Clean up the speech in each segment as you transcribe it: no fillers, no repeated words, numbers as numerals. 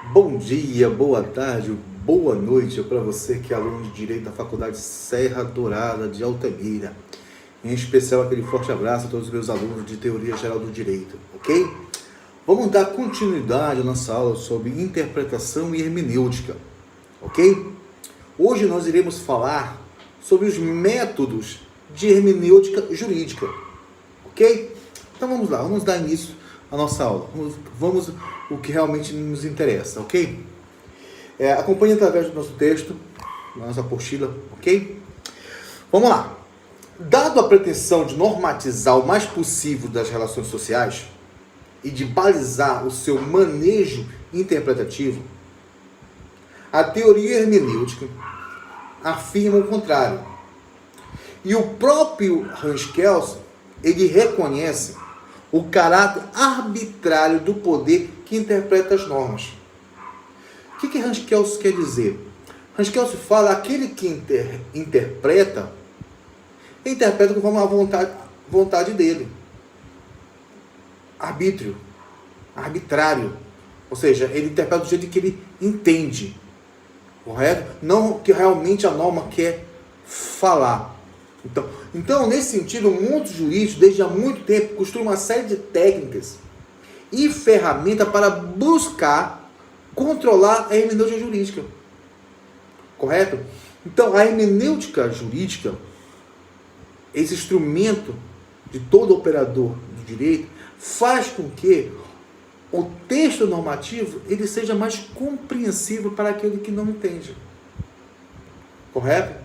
Bom dia, boa tarde, boa noite para você que é aluno de Direito da Faculdade Serra Dourada de Altamira. Em especial, aquele forte abraço a todos os meus alunos de Teoria Geral do Direito, ok? Vamos dar continuidade à nossa aula sobre interpretação e hermenêutica, ok? Hoje nós iremos falar sobre os métodos de hermenêutica jurídica, ok? Então vamos lá, vamos dar início à nossa aula. Vamos o que realmente nos interessa, ok? Acompanhe através do nosso texto, da nossa apostila, ok? Vamos lá. Dado a pretensão de normatizar o mais possível das relações sociais e de balizar o seu manejo interpretativo, a teoria hermenêutica afirma o contrário. E o próprio Hans Kelsen, ele reconhece o caráter arbitrário do poder que interpreta as normas. O que Hans Kelsen quer dizer? Hans Kelsen fala aquele que interpreta conforme a vontade dele. Arbitrário. Ou seja, ele interpreta do jeito que ele entende. Correto? Não que realmente a norma quer falar. Então, nesse sentido, o mundo jurídico, desde há muito tempo, costuma uma série de técnicas e ferramentas para buscar controlar a hermenêutica jurídica. Correto? Então, a hermenêutica jurídica, esse instrumento de todo operador do direito, faz com que o texto normativo ele seja mais compreensível para aquele que não entende. Correto?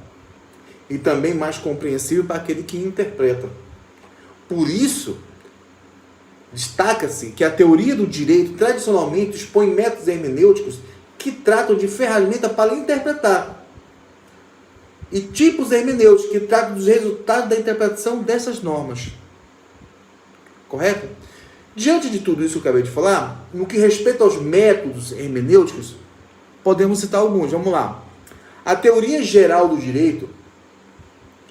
E também mais compreensível para aquele que interpreta. Por isso, destaca-se que a teoria do direito tradicionalmente expõe métodos hermenêuticos que tratam de ferramenta para interpretar e tipos hermenêuticos que tratam dos resultados da interpretação dessas normas. Correto? Diante de tudo isso que eu acabei de falar, no que respeita aos métodos hermenêuticos, podemos citar alguns. Vamos lá. A teoria geral do direito,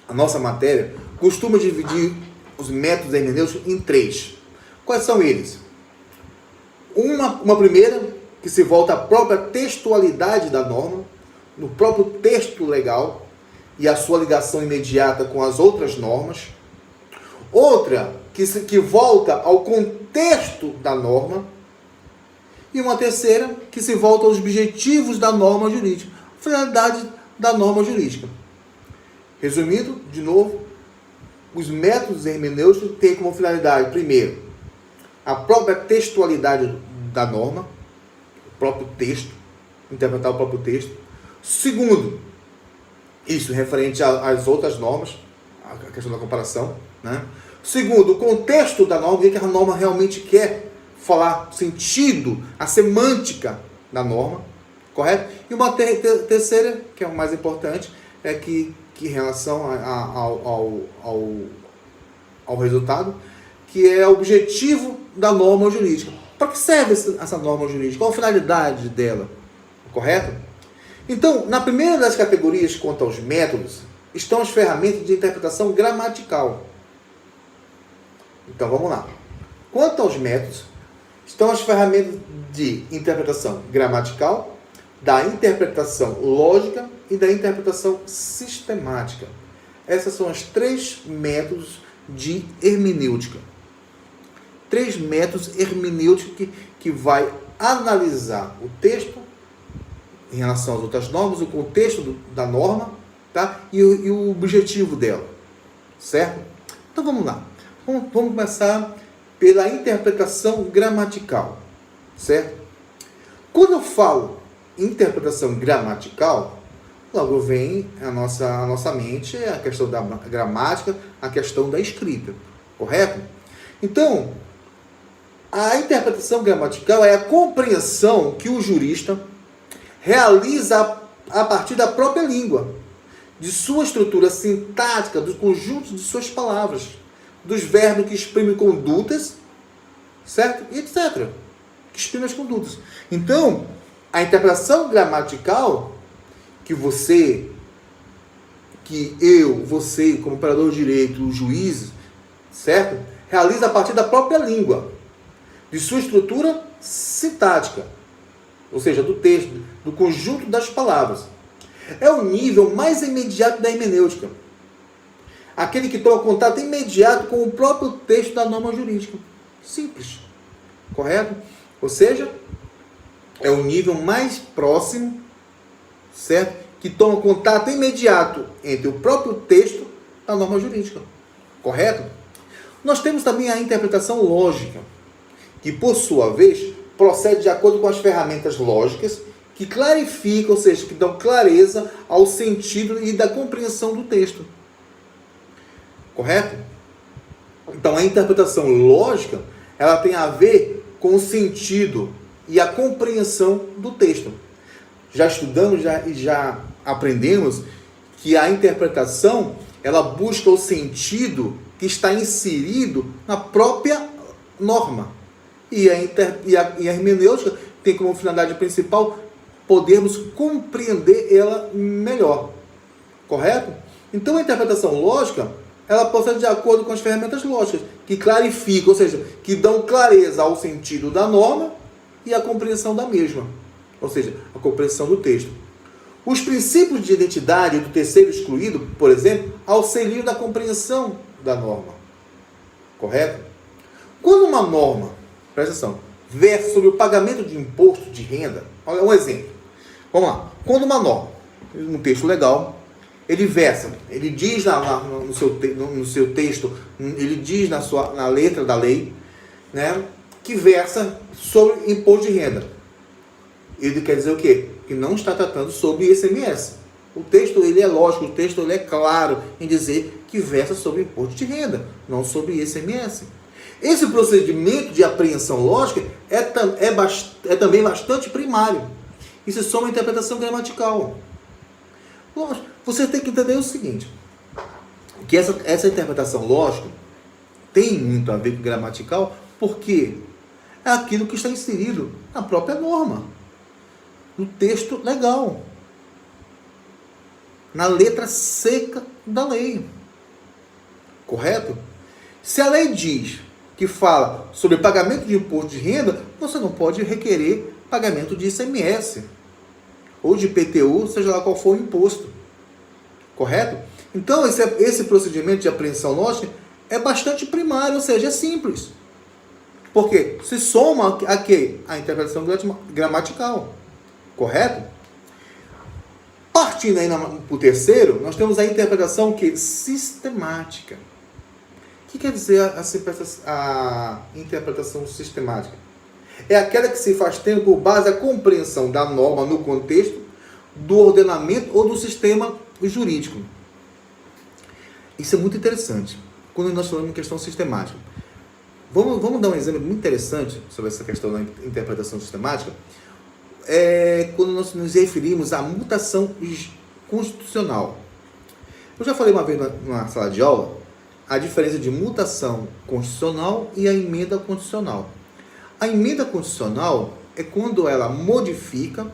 a nossa matéria, costuma dividir os métodos hermenêuticos em três. Quais são eles? Uma primeira, que se volta à própria textualidade da norma, no próprio texto legal, e a sua ligação imediata com as outras normas. Outra, que volta ao contexto da norma. E uma terceira, que se volta aos objetivos da norma jurídica, finalidade da norma jurídica. Resumindo, de novo, os métodos hermenêuticos têm como finalidade, primeiro, a própria textualidade da norma, o próprio texto, interpretar o próprio texto. Segundo, isso referente às outras normas, a questão da comparação, né? Segundo, o contexto da norma, o que a norma realmente quer falar, o sentido, a semântica da norma, correto? E uma terceira, que é o mais importante, é que em relação ao resultado, que é o objetivo da norma jurídica. Para que serve essa norma jurídica? Qual a finalidade dela? Correto? Então, na primeira das categorias quanto aos métodos, estão as ferramentas de interpretação gramatical. Então, vamos lá. Quanto aos métodos, estão as ferramentas de interpretação gramatical, da interpretação lógica e da interpretação sistemática. Essas são as três métodos de hermenêutica. Três métodos hermenêuticos que vai analisar o texto em relação às outras normas, o contexto da norma, tá? E o objetivo dela. Certo? Então vamos lá. Vamos começar pela interpretação gramatical. Certo? Quando eu falo interpretação gramatical, logo vem a nossa mente a questão da gramática, a questão da escrita. Correto? Então, a interpretação gramatical é a compreensão que o jurista realiza a partir da própria língua, de sua estrutura sintática, do conjunto de suas palavras, dos verbos que exprimem condutas, certo? E etc. Que exprimem as condutas. Então, a interpretação gramatical que você, como operador de direito, o juiz, certo? Realiza a partir da própria língua, de sua estrutura sintática, ou seja, do texto, do conjunto das palavras. É o nível mais imediato da hermenêutica. Aquele que toma contato imediato com o próprio texto da norma jurídica. Simples. Correto? Ou seja, é o nível mais próximo, certo? Que toma contato imediato entre o próprio texto da norma jurídica. Correto? Nós temos também a interpretação lógica, que por sua vez procede de acordo com as ferramentas lógicas que clarificam, ou seja, que dão clareza ao sentido e da compreensão do texto. Correto? Então a interpretação lógica, ela tem a ver com o sentido e a compreensão do texto. Já estudamos e já aprendemos que a interpretação, ela busca o sentido que está inserido na própria norma. E a hermenêutica tem como finalidade principal podermos compreender ela melhor. Correto? Então a interpretação lógica, ela procede de acordo com as ferramentas lógicas, que clarificam, ou seja, que dão clareza ao sentido da norma e à compreensão da mesma. Ou seja, a compreensão do texto. Os princípios de identidade do terceiro excluído, por exemplo, auxiliam na compreensão da norma. Correto? Quando uma norma, presta atenção, versa sobre o pagamento de imposto de renda, olha um exemplo. Vamos lá. Quando uma norma, um texto legal, ele versa, ele diz no seu texto, ele diz na letra da lei, né, que versa sobre imposto de renda. Ele quer dizer o quê? Que não está tratando sobre ICMS. O texto ele é lógico, o texto ele é claro em dizer que versa sobre imposto de renda, não sobre ICMS. Esse procedimento de apreensão lógica é também bastante primário. Isso é só uma interpretação gramatical. Lógico, você tem que entender o seguinte, que essa interpretação lógica tem muito a ver com gramatical, porque é aquilo que está inserido na própria norma, no texto legal, na letra seca da lei. Correto? Se a lei diz que fala sobre pagamento de imposto de renda, você não pode requerer pagamento de ICMS ou de IPTU, seja lá qual for o imposto. Correto? Então, esse procedimento de apreensão lógica é bastante primário, ou seja, é simples. Porque se soma a quê? A interpretação gramatical. Correto? Partindo aí para o terceiro, nós temos a interpretação que? Sistemática. O que quer dizer a interpretação sistemática? É aquela que se faz tendo por base a compreensão da norma no contexto do ordenamento ou do sistema jurídico. Isso é muito interessante quando nós falamos em questão sistemática. Vamos dar um exemplo muito interessante sobre essa questão da interpretação sistemática. Quando nós nos referimos à mutação constitucional. Eu já falei uma vez na sala de aula a diferença de mutação constitucional e a emenda constitucional. A emenda constitucional é quando ela modifica,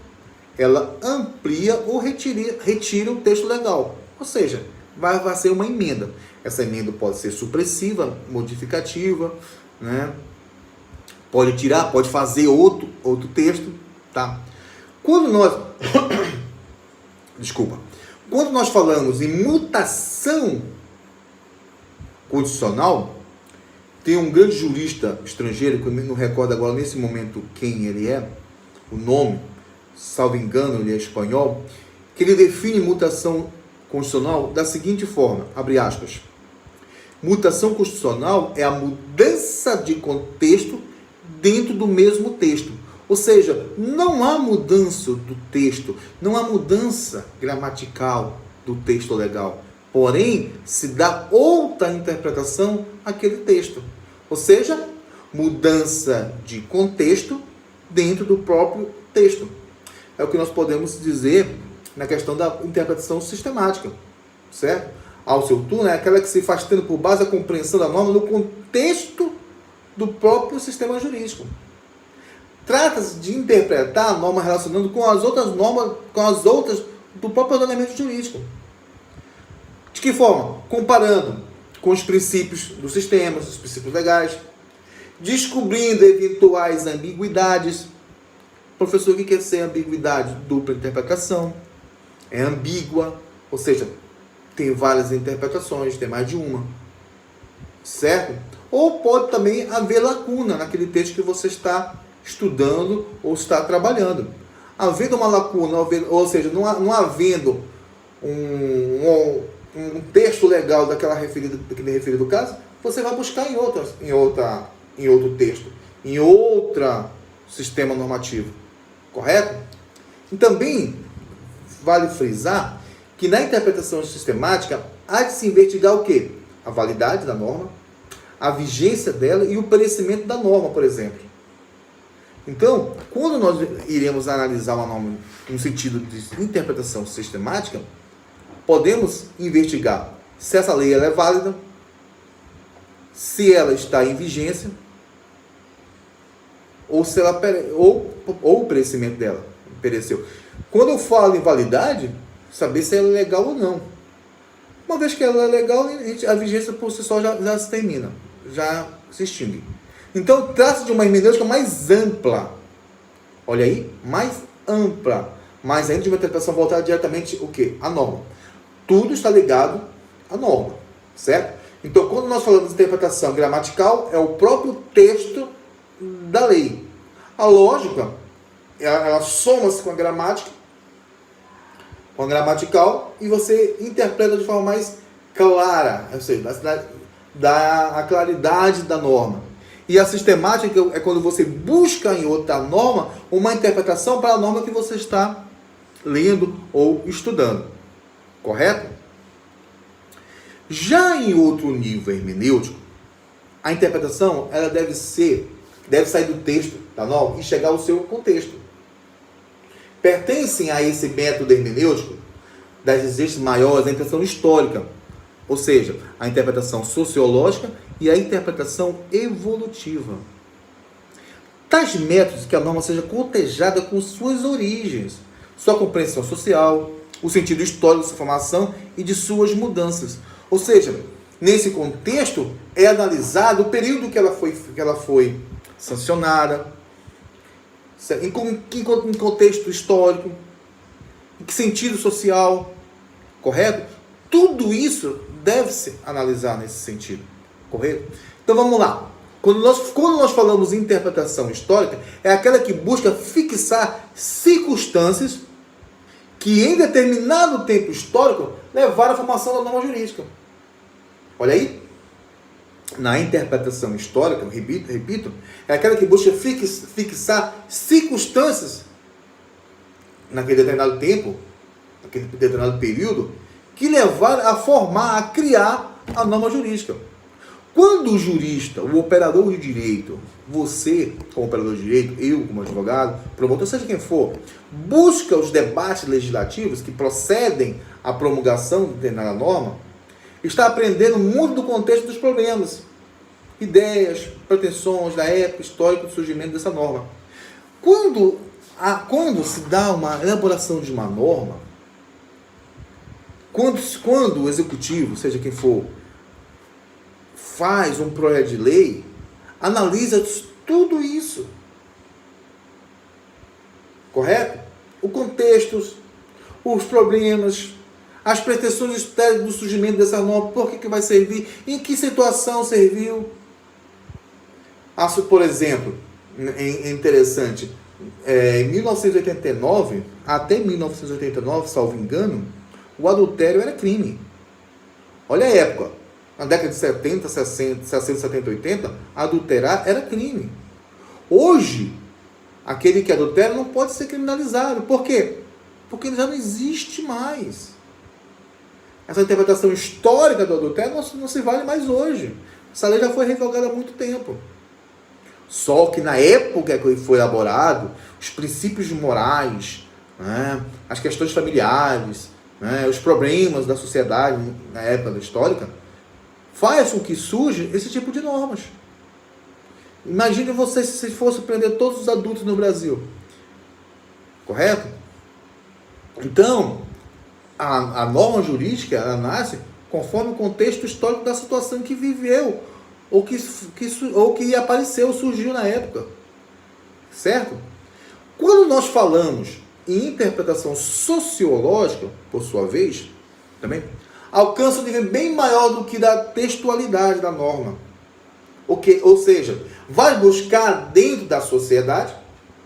ela amplia ou retira o texto legal. Ou seja, vai ser uma emenda. Essa emenda pode ser supressiva, modificativa, né? Pode tirar, pode fazer outro texto. Tá? Quando nós falamos em mutação constitucional, tem um grande jurista estrangeiro, que eu não recordo agora nesse momento quem ele é, o nome, salvo engano, ele é espanhol, que ele define mutação constitucional da seguinte forma, abre aspas, mutação constitucional é a mudança de contexto dentro do mesmo texto. Ou seja, não há mudança do texto, não há mudança gramatical do texto legal. Porém, se dá outra interpretação àquele texto. Ou seja, mudança de contexto dentro do próprio texto. É o que nós podemos dizer na questão da interpretação sistemática. Certo? Ao seu turno, é aquela que se faz tendo por base a compreensão da norma no contexto do próprio sistema jurídico. Trata-se de interpretar a norma relacionando com as outras normas, com as outras do próprio ordenamento jurídico. De que forma? Comparando com os princípios do sistema, os princípios legais, descobrindo eventuais ambiguidades, Professor, o que quer ser ambiguidade? Dupla interpretação. É ambígua, ou seja, tem várias interpretações, tem mais de uma. Certo? Ou pode também haver lacuna naquele texto que você está estudando ou está trabalhando. Havendo uma lacuna, ou seja, não havendo um texto legal daquele referido caso, você vai buscar em outro texto, em outro sistema normativo. Correto? E também vale frisar que na interpretação sistemática há de se investigar o quê? A validade da norma, a vigência dela e o perecimento da norma, por exemplo. Então, quando nós iremos analisar uma norma no sentido de interpretação sistemática, podemos investigar se essa lei ela é válida, se ela está em vigência, ou se ela ou o perecimento dela pereceu. Quando eu falo em validade, saber se ela é legal ou não. Uma vez que ela é legal, a vigência por si só já se termina, já se extingue. Então, trata-se de uma hermenêutica mais ampla. Olha aí, mais ampla. Mais ainda de uma interpretação voltada diretamente o quê? À norma. Tudo está ligado à norma, certo? Então, quando nós falamos de interpretação gramatical, é o próprio texto da lei. A lógica, ela soma-se com a gramática, com a gramatical, e você interpreta de forma mais clara, ou seja, dá a claridade da norma. E a sistemática é quando você busca em outra norma uma interpretação para a norma que você está lendo ou estudando. Correto? Já em outro nível hermenêutico, a interpretação ela deve sair do texto da norma e chegar ao seu contexto. Pertencem a esse método hermenêutico das exigências maiores a interpretação histórica, ou seja, a interpretação sociológica e a interpretação evolutiva. Tais métodos que a norma seja cotejada com suas origens, sua compreensão social, o sentido histórico de sua formação e de suas mudanças. Ou seja, nesse contexto é analisado o período que ela foi sancionada, em contexto histórico, em que sentido social, correto? Tudo isso deve-se analisar nesse sentido, correto? Então vamos lá. Quando nós falamos em interpretação histórica, é aquela que busca fixar circunstâncias que em determinado tempo histórico levaram à formação da norma jurídica. Olha aí. Na interpretação histórica, repito, é aquela que busca fixar circunstâncias naquele determinado tempo, naquele determinado período, que levaram a formar, a criar a norma jurídica. Quando o jurista, o operador de direito, você como operador de direito, eu como advogado, promotor, seja quem for, busca os debates legislativos que procedem à promulgação de determinada norma, está aprendendo muito do contexto dos problemas, ideias, pretensões da época histórica do surgimento dessa norma. Quando se dá uma elaboração de uma norma, quando o executivo, seja quem for, faz um projeto de lei, analisa tudo isso. Correto? O contexto, os problemas, as pretensões estéticas do surgimento dessa norma, por que vai servir, em que situação serviu. Por exemplo, é interessante, em 1989, até 1989, salvo engano, o adultério era crime. Olha a época, na década de 70, 60, 70, 80, adulterar era crime. Hoje, aquele que adultera não pode ser criminalizado. Por quê? Porque ele já não existe mais. Essa interpretação histórica do adultério não se vale mais hoje. Essa lei já foi revogada há muito tempo. Só que na época que foi elaborado, os princípios morais, né, as questões familiares, né, os problemas da sociedade na época histórica, faz com que surja esse tipo de normas. Imagine você se fosse prender todos os adultos no Brasil. Correto? Então, a norma jurídica ela nasce conforme o contexto histórico da situação que viveu, ou que apareceu, surgiu na época. Certo? Quando nós falamos em interpretação sociológica, por sua vez, também, alcança um nível bem maior do que da textualidade da norma. Ou seja, vai buscar dentro da sociedade,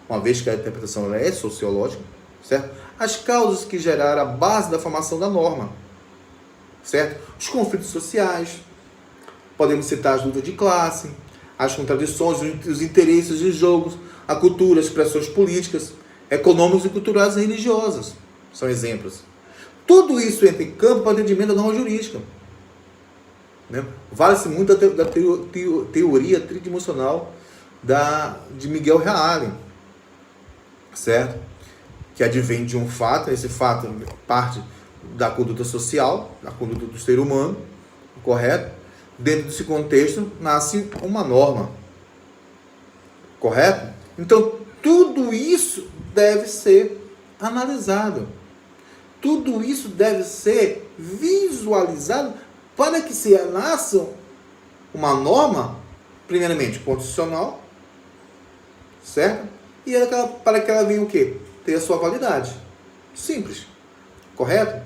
uma vez que a interpretação ela é sociológica, certo? As causas que geraram a base da formação da norma, certo? Os conflitos sociais, podemos citar as lutas de classe, as contradições, os interesses em jogo, a cultura, as expressões políticas, econômicas e culturais e religiosas, são exemplos. Tudo isso entra em campo para o entendimento da norma jurídica. Né? Vale-se muito da teoria tridimensional de Miguel Reale, certo? Que advém de um fato, esse fato parte da conduta social, da conduta do ser humano, correto? Dentro desse contexto nasce uma norma, correto? Então, tudo isso deve ser analisado. Tudo isso deve ser visualizado para que se nasça uma norma, primeiramente, constitucional, certo? E para que ela venha o quê? Ter a sua validade. Simples. Correto?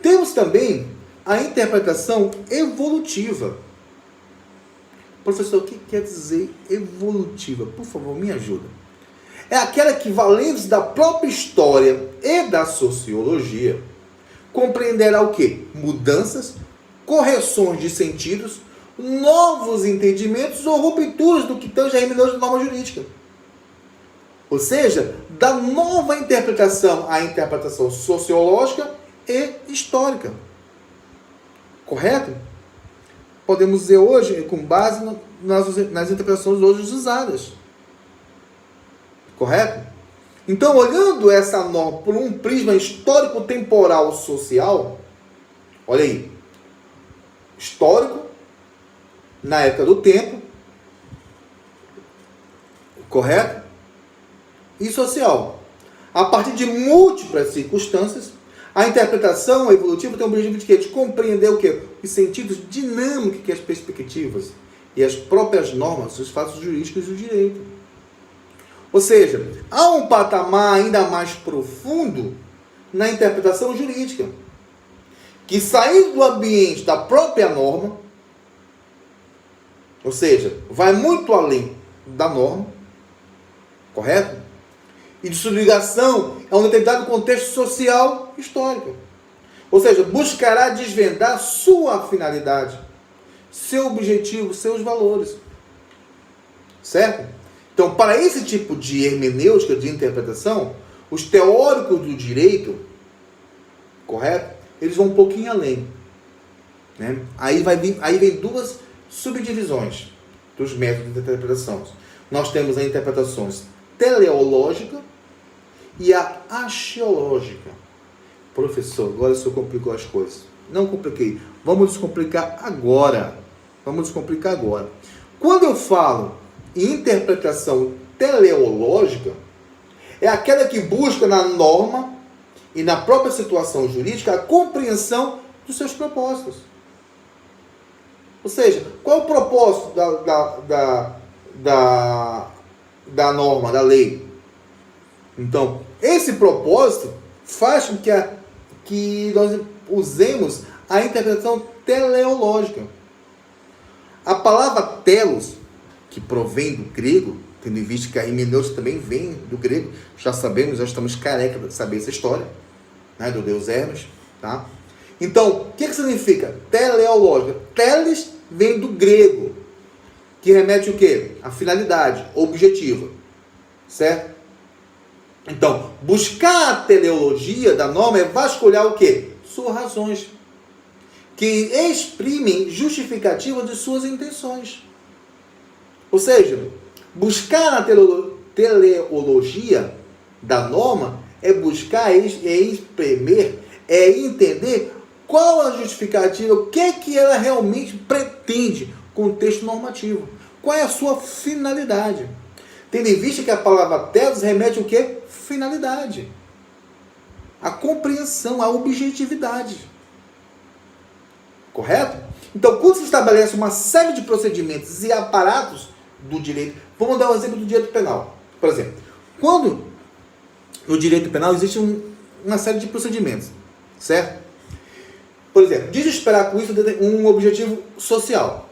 Temos também a interpretação evolutiva. Professor, o que quer dizer evolutiva? Por favor, me ajuda. É aquela que, valendo-se da própria história e da sociologia, compreenderá o quê? Mudanças, correções de sentidos, novos entendimentos ou rupturas do que tange a hermenêutica da norma jurídica. Ou seja, da nova interpretação à interpretação sociológica e histórica. Correto? Podemos dizer hoje, com base nas interpretações hoje usadas. Correto? Então, olhando essa norma por um prisma histórico-temporal social, olha aí, histórico, na época do tempo, correto? E social. A partir de múltiplas circunstâncias, a interpretação evolutiva tem o objetivo de quê? De compreender o quê? Os sentidos dinâmicos que as perspectivas e as próprias normas, os fatos jurídicos e o direito. Ou seja, há um patamar ainda mais profundo na interpretação jurídica, que saindo do ambiente da própria norma, ou seja, vai muito além da norma, correto? E de sua ligação a um determinado contexto social histórico. Ou seja, buscará desvendar sua finalidade, seu objetivo, seus valores. Certo? Então, para esse tipo de hermenêutica, de interpretação, os teóricos do direito, correto? Eles vão um pouquinho além. Né? Aí vem duas subdivisões dos métodos de interpretação. Nós temos a interpretação teleológica e a axiológica. Professor, agora o senhor complicou as coisas. Não compliquei. Vamos descomplicar agora. Quando eu falo em interpretação teleológica, é aquela que busca na norma e na própria situação jurídica a compreensão dos seus propósitos. Ou seja, qual é o propósito da norma, da lei? Então, esse propósito faz com que nós usemos a interpretação teleológica. A palavra telos, que provém do grego, tendo em vista que a hermenêutica também vem do grego, já sabemos, já estamos carecas de saber essa história, né, do deus Hermes, tá? Então, o que significa teleológica? Teles vem do grego, que remete o quê? A finalidade, objetivo, certo? Então, buscar a teleologia da norma é vasculhar o quê? Suas razões, que exprimem justificativa de suas intenções. Ou seja, buscar a teleologia da norma é buscar, é exprimir, é entender qual a justificativa, o que ela realmente pretende com o texto normativo. Qual é a sua finalidade? Tendo em vista que a palavra telos remete o quê? Finalidade. A compreensão, a objetividade. Correto? Então, quando se estabelece uma série de procedimentos e aparatos do direito, vamos dar um exemplo do direito penal. Por exemplo, quando no direito penal existe uma série de procedimentos, certo? Por exemplo, desesperar com isso um objetivo social,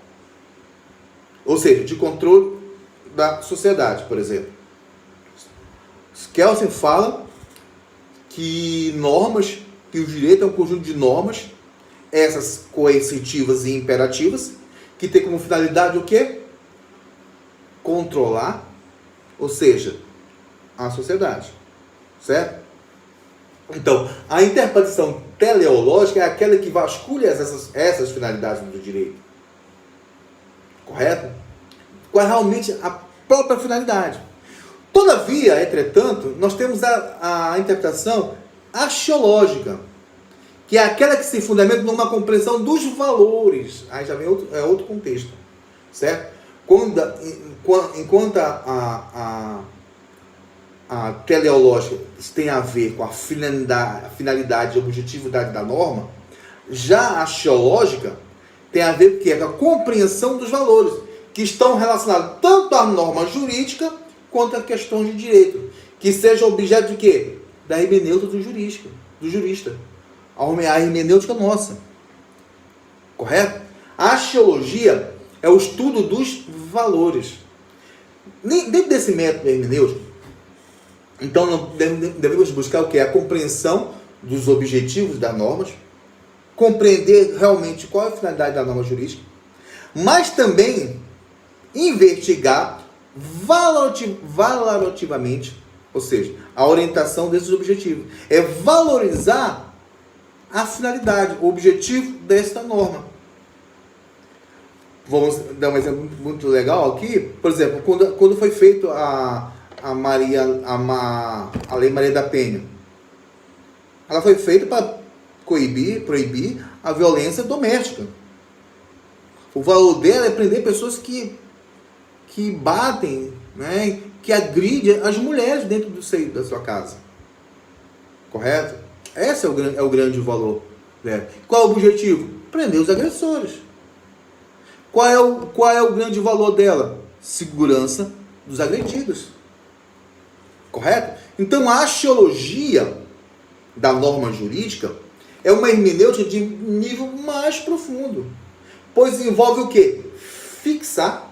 ou seja, de controle da sociedade, por exemplo. Kelsen fala que que o direito é um conjunto de normas, essas coercitivas e imperativas, que tem como finalidade o quê? Controlar, ou seja, a sociedade, certo? Então, a interpretação teleológica é aquela que vasculha essas finalidades do direito. Correto? Qual é realmente a própria finalidade. Todavia, entretanto, nós temos a interpretação axiológica, que é aquela que se fundamenta numa compreensão dos valores. Aí já vem outro contexto, certo? Enquanto a teleológica tem a ver com a finalidade e objetividade da norma, já a axiológica tem a ver com a compreensão dos valores, que estão relacionados tanto à norma jurídica quanto a questões de direito, que seja objeto de quê? Da hermenêutica do jurista. A hermenêutica nossa. Correto? A axiologia é o estudo dos valores. Dentro desse método hermenêutico, então devemos buscar o que? A compreensão dos objetivos das normas, compreender realmente qual é a finalidade da norma jurídica, mas também investigar valorativamente, ou seja, a orientação desses objetivos. É valorizar a finalidade, o objetivo desta norma. Vamos dar um exemplo muito legal aqui. Por exemplo, quando foi feito a Lei Maria da Penha, ela foi feita para proibir a violência doméstica. O valor dela é prender pessoas que batem, né, que agridem as mulheres dentro do seio da sua casa. Correto? Esse é o grande valor. Né? Qual é o objetivo? Prender os agressores. Qual é o grande valor dela? Segurança dos agredidos. Correto? Então a axiologia da norma jurídica é uma hermenêutica de nível mais profundo, pois envolve o quê? Fixar,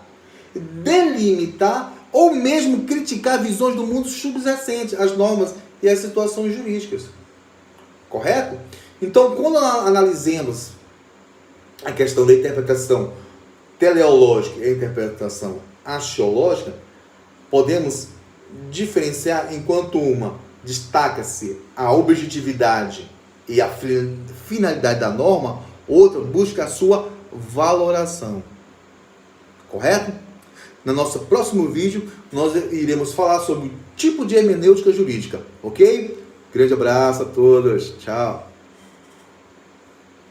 delimitar ou mesmo criticar visões do mundo subjacentes às normas e às situações jurídicas. Correto? Então, quando analisamos a questão da interpretação teleológica e a interpretação axiológica, podemos diferenciar enquanto uma destaca-se a objetividade e a finalidade da norma, outra busca a sua valoração. Correto? No nosso próximo vídeo, nós iremos falar sobre o tipo de hermenêutica jurídica. Ok? Grande abraço a todos. Tchau.